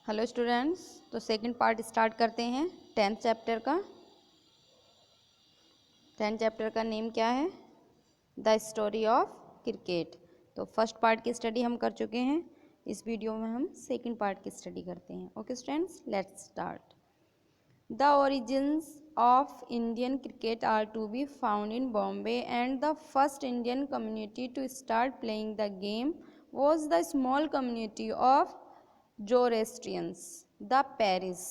Hello students, तो second part start करते हैं 10th चैप्टर का। 10th चैप्टर का नेम क्या है? The story of cricket. तो फर्स्ट पार्ट की स्टडी हम कर चुके हैं। इस वीडियो में हम सेकंड पार्ट की स्टडी करते हैं। Okay students, let's start. The origins of Indian cricket are to be found in Bombay and the first Indian community to start playing the game was the small community of Zoroastrians, the Paris.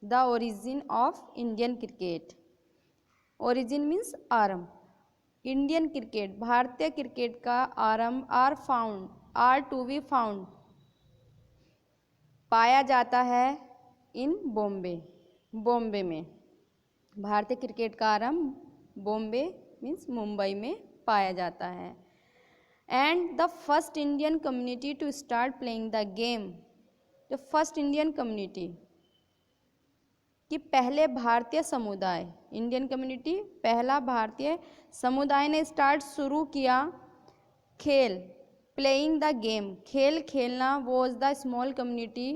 The origin of Indian cricket. Origin means आरंभ। Indian cricket, भारतीय cricket का आरंभ are to be found पाया जाता है इन बॉम्बे में। भारतीय cricket का आरंभ बॉम्बे मीन्स मुंबई में पाया जाता है। And the first Indian community to start playing the game, जो फर्स्ट इंडियन कम्युनिटी कि पहले भारतीय समुदाय, इंडियन कम्युनिटी पहला भारतीय समुदाय ने शुरू किया खेल, प्लेइंग द गेम, खेल खेलना। वॉज द स्मॉल कम्युनिटी,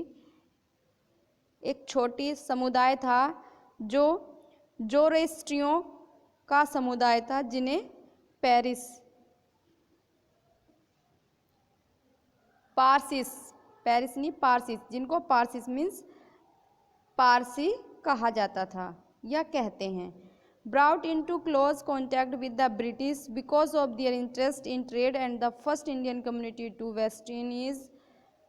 एक छोटी समुदाय था जो जोरोस्ट्रियों का समुदाय था, जिन्हें पारसिस, जिनको पारसिस मीन्स पारसी कहा जाता था या कहते हैं। Brought into close contact with the British because of their interest in trade and the first Indian community to West Indies,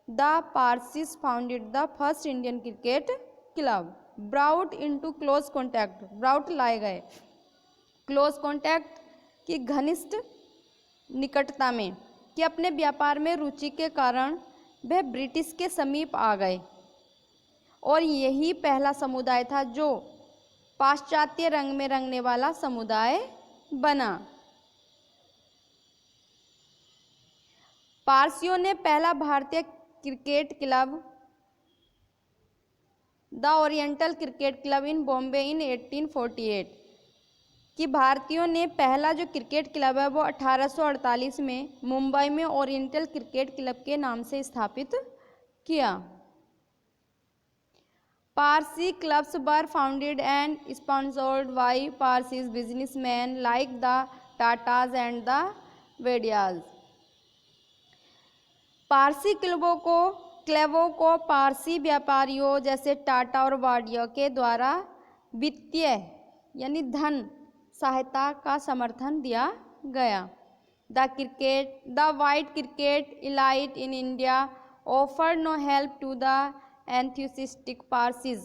the Parsis founded the first Indian cricket club. Brought into close contact, brought लाए गए, close contact की घनिष्ठ निकटता में, कि अपने व्यापार में रुचि के कारण वह ब्रिटिश के समीप आ गए और यही पहला समुदाय था जो पाश्चात्य रंग में रंगने वाला समुदाय बना। पारसियों ने पहला भारतीय cricket club the Oriental cricket club in Bombay in 1848, कि भारतीयों ने पहला जो क्रिकेट क्लब है वो 1848 में मुंबई में ओरिएंटल क्रिकेट क्लब के नाम से स्थापित किया। Parsi clubs were founded and sponsored by Parsis businessmen like the Tatas and the Wadias. Parsi क्लबों को पारसी व्यापारियों जैसे टाटा और वाडिया के द्वारा वित्तीय यानी धन सहायता का समर्थन दिया गया। The white cricket elite in India offered no help to the enthusiastic Parsis.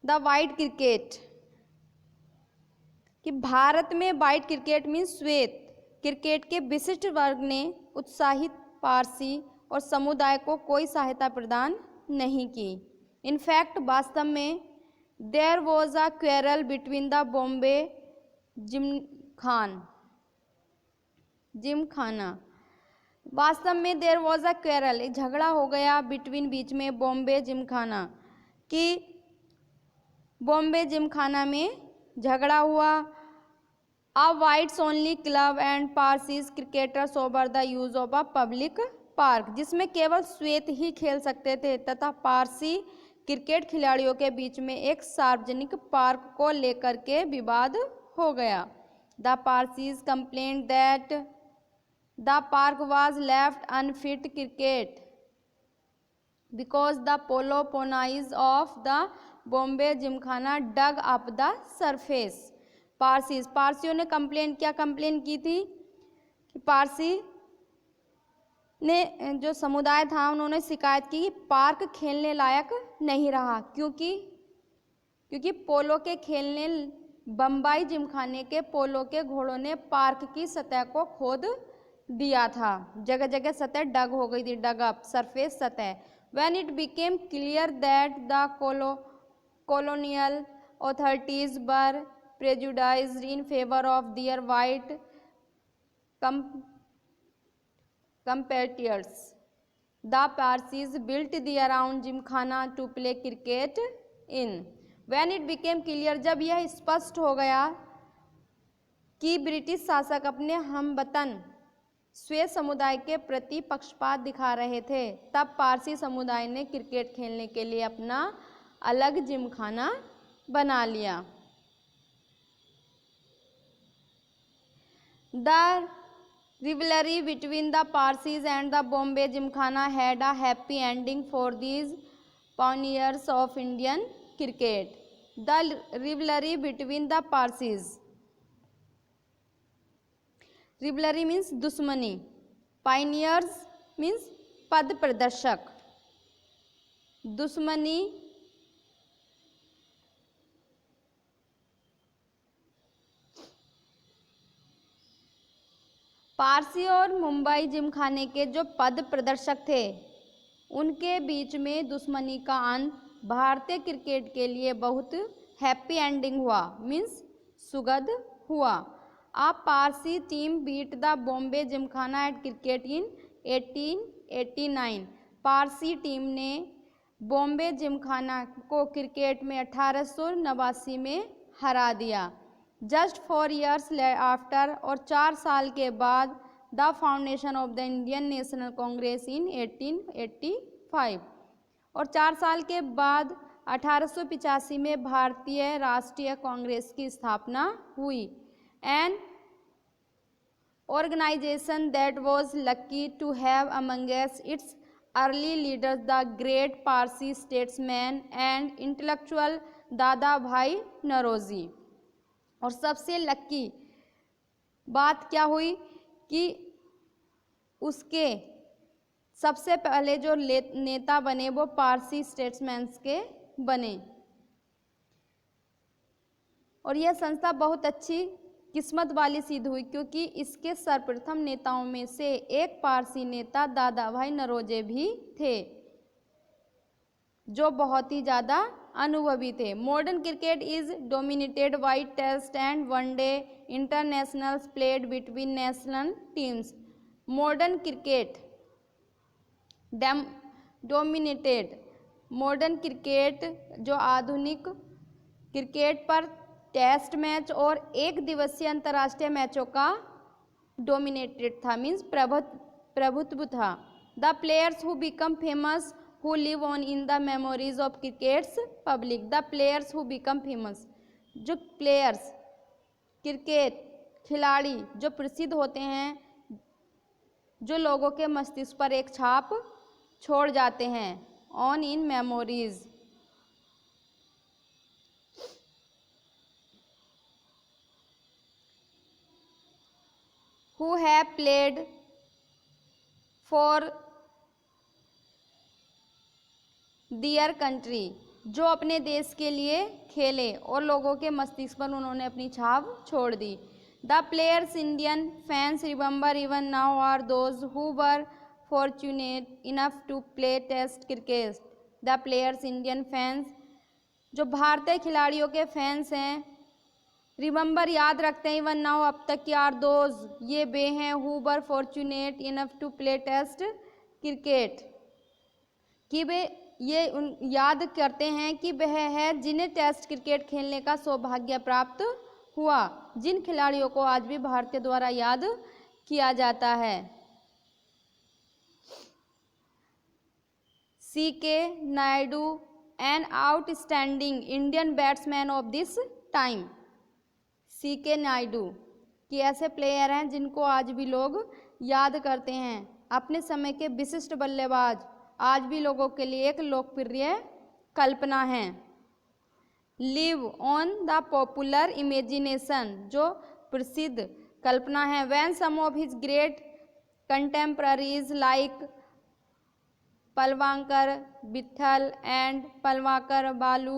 The white cricket, कि भारत में वाइट क्रिकेट मीन्स श्वेत क्रिकेट के विशिष्ट वर्ग ने उत्साहित पारसी और समुदाय को कोई सहायता प्रदान नहीं की। इनफैक्ट वास्तव में there was a quarrel between the Bombay gymkhana. वास्तव में देयर वॉज अ क्वेरल, एक झगड़ा हो गया बीच में बॉम्बे जिमखाना, कि बॉम्बे जिमखाना में झगड़ा हुआ। A whites only club and Parsis cricketers over the use of a public park, जिसमें केवल श्वेत ही खेल सकते थे तथा पारसी क्रिकेट खिलाड़ियों के बीच में एक सार्वजनिक पार्क को लेकर के विवाद हो गया। The Parsis complained that the park was left unfit cricket because the polo ponies of the Bombay Gymkhana dug up the surface. पारसियों ने कंप्लेन की थी कि पारसी ने, जो समुदाय था, उन्होंने शिकायत की कि पार्क खेलने लायक नहीं रहा, क्योंकि पोलो के खेलने बम्बई जिमखाने के पोलो के घोड़ों ने पार्क की सतह को खोद दिया था। जगह जगह सतह डग हो गई थी, डग अप सरफेस सतह। When it became clear that the colonial authorities were prejudiced in favor of their white competitors, the Parsis built their own gymkhana to play cricket in. When it became clear, जब यह स्पष्ट हो गया कि British शासक अपने हमवतन स्वे समुदाय के प्रति पक्षपात दिखा रहे थे, तब पारसी समुदाय ने क्रिकेट खेलने के लिए अपना अलग जिमखाना बना लिया। The rivalry between the Parsis and the Bombay Gymkhana had a happy ending for these pioneers of Indian cricket. The rivalry between the Parsis. Rivalry means दुश्मनी. Pioneers means पद प्रदर्शक. दुश्मनी पारसी और मुंबई जिमखाने के जो पद प्रदर्शक थे उनके बीच में दुश्मनी का अंत भारतीय क्रिकेट के लिए बहुत हैप्पी एंडिंग हुआ, मीन्स सुखद हुआ। A Parsi team beat the Bombay Gymkhana at cricket in 1889। Parsi team ने बॉम्बे जिमखाना को क्रिकेट में 1889 में हरा दिया। जस्ट 4 years आफ्टर, और 4 साल के बाद, the foundation of the Indian National Congress in 1885, और 4 साल के बाद 1885 में भारतीय राष्ट्रीय कांग्रेस की स्थापना हुई। An organization that was lucky to have amongst its early leaders the great Parsi statesman and intellectual दादा भाई नौरोजी। और सबसे लक्की बात क्या हुई कि उसके सबसे पहले जो नेता बने वो पारसी स्टेट्समैन्स के बने। और यह संस्था बहुत अच्छी किस्मत वाली सिद्ध हुई क्योंकि इसके सर्वप्रथम नेताओं में से एक पारसी नेता दादा भाई नौरोजी भी थे जो बहुत ही ज़्यादा अनुभवी थे। Modern cricket is dominated by test and one day internationals played between national teams. Modern cricket dominated, modern cricket जो आधुनिक क्रिकेट पर टेस्ट मैच और एक दिवसीय अंतर्राष्ट्रीय मैचों का डोमिनेटेड था, मीन्स प्रभुत्व था। The players who become famous who live on in the memories of cricket's public। the players who become famous, जो प्लेयर्स क्रिकेट खिलाड़ी जो प्रसिद्ध होते हैं, जो लोगों के मस्तिष्क पर एक छाप छोड़ जाते हैं, on in memories. who have played for their country, जो अपने देश के लिए खेले और लोगों के मस्तिष्क पर उन्होंने अपनी छाप छोड़ दी। The players Indian fans remember even now are those who were fortunate enough to play test cricket. The players Indian fans, जो भारतीय खिलाड़ियों के फैंस हैं, रिमेंबर याद रखते हैं, इवन नाउ अब तक की, आर दोज ये वे हैं, who were fortunate enough to play test cricket, कि वे ये याद करते हैं कि वह है जिन्हें टेस्ट क्रिकेट खेलने का सौभाग्य प्राप्त हुआ, जिन खिलाड़ियों को आज भी भारतीय द्वारा याद किया जाता है। C.K. Naidu an outstanding Indian batsman of this time. C.K. Naidu कि ऐसे प्लेयर हैं जिनको आज भी लोग याद करते हैं, अपने समय के विशिष्ट बल्लेबाज, आज भी लोगों के लिए एक लोकप्रिय कल्पना है। Live on the popular imagination, जो प्रसिद्ध कल्पना है। When some of his great contemporaries like Palwankar Vithal and Palwankar Baloo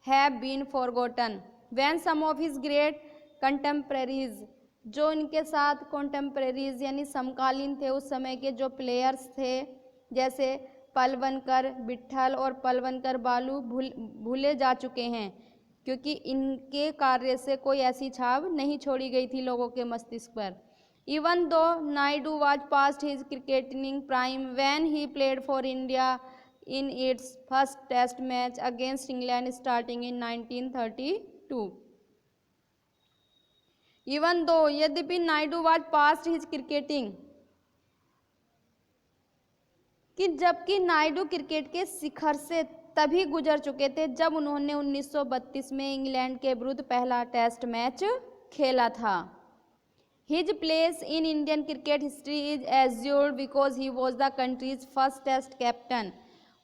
have been forgotten. When some of his great contemporaries, जो इनके साथ कंटेम्पररीज यानी समकालीन थे, उस समय के जो प्लेयर्स थे, जैसे पलवनकर विट्ठल और पलवनकर बालू भूले जा चुके हैं क्योंकि इनके कार्य से कोई ऐसी छाप नहीं छोड़ी गई थी लोगों के मस्तिष्क पर। Even though Naidu was past his cricketing prime when he played for India in its first test match against England starting in 1932। Even though, यद्यपि Naidu was past his cricketing कि जबकि नायडू क्रिकेट के शिखर से तभी गुजर चुके थे जब उन्होंने 1932 में इंग्लैंड के विरुद्ध पहला टेस्ट मैच खेला था। His place in Indian cricket history is assured because he was the country's first test captain.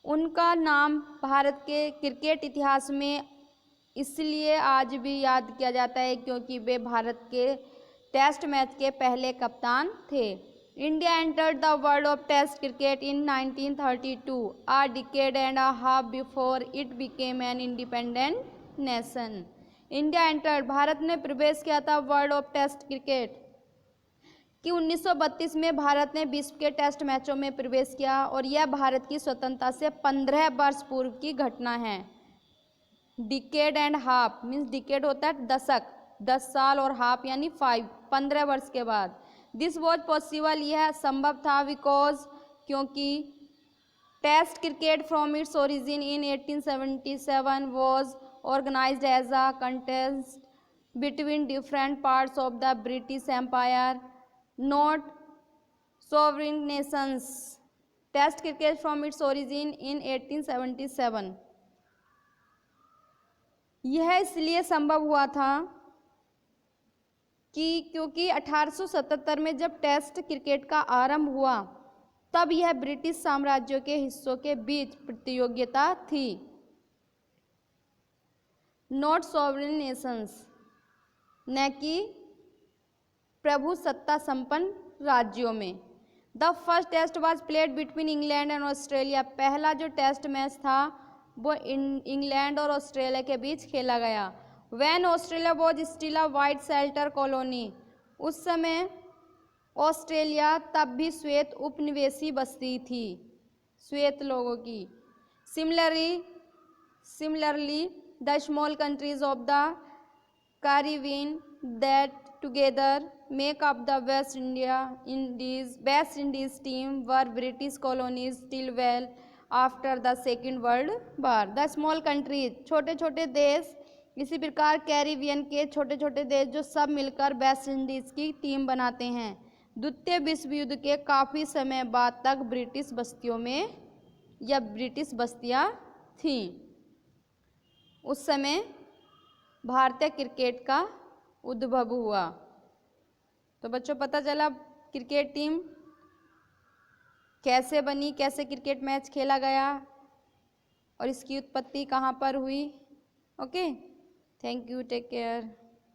उनका नाम भारत के क्रिकेट इतिहास में इसलिए आज भी याद किया जाता है क्योंकि वे भारत के टेस्ट मैच के पहले कप्तान थे। India entered the world of test cricket in 1932, a decade and a half before it became an independent nation. India entered, Bharat ने प्रवेश किया था वर्ल्ड ऑफ टेस्ट क्रिकेट कि 1932 में भारत ने विश्व के टेस्ट मैचों में प्रवेश किया और यह भारत की स्वतंत्रता से 15 वर्ष पूर्व की घटना है। Decade and half means decade होता है दशक, 10 साल और हाफ यानी 15 वर्ष के बाद। दिस वॉज पॉसिबल, यह संभव था बिकॉज क्योंकि test cricket from its origin in 1877 was organised as a contest between different parts of the British empire, not sovereign nations. Test cricket from its origin in 1877. यह इसलिए संभव हुआ था कि क्योंकि 1877 में जब टेस्ट क्रिकेट का आरंभ हुआ तब यह ब्रिटिश साम्राज्य के हिस्सों के बीच प्रतियोगिता थी। नॉट सॉवरेन नेशंस, न कि प्रभु सत्ता संपन्न राज्यों में। The first test was played between England and Australia, पहला जो टेस्ट मैच था वो इंग्लैंड और ऑस्ट्रेलिया के बीच खेला गया। When Australia was still a white settler colony, उस समय ऑस्ट्रेलिया तब भी श्वेत उपनिवेशी बस्ती थी, श्वेत लोगों की। Similarly the small countries of the Caribbean that together make up the West Indies team were British colonies till well after the Second World War. The small countries, छोटे छोटे देश, इसी प्रकार कैरिबियन के छोटे छोटे देश जो सब मिलकर वेस्ट इंडीज की टीम बनाते हैं, द्वितीय विश्व युद्ध के काफ़ी समय बाद तक ब्रिटिश बस्तियों में या ब्रिटिश बस्तियां थीं। उस समय भारतीय क्रिकेट का उद्भव हुआ। तो बच्चों पता चला क्रिकेट टीम कैसे बनी, कैसे क्रिकेट मैच खेला गया और इसकी उत्पत्ति कहाँ पर हुई। Okay, thank you, take care.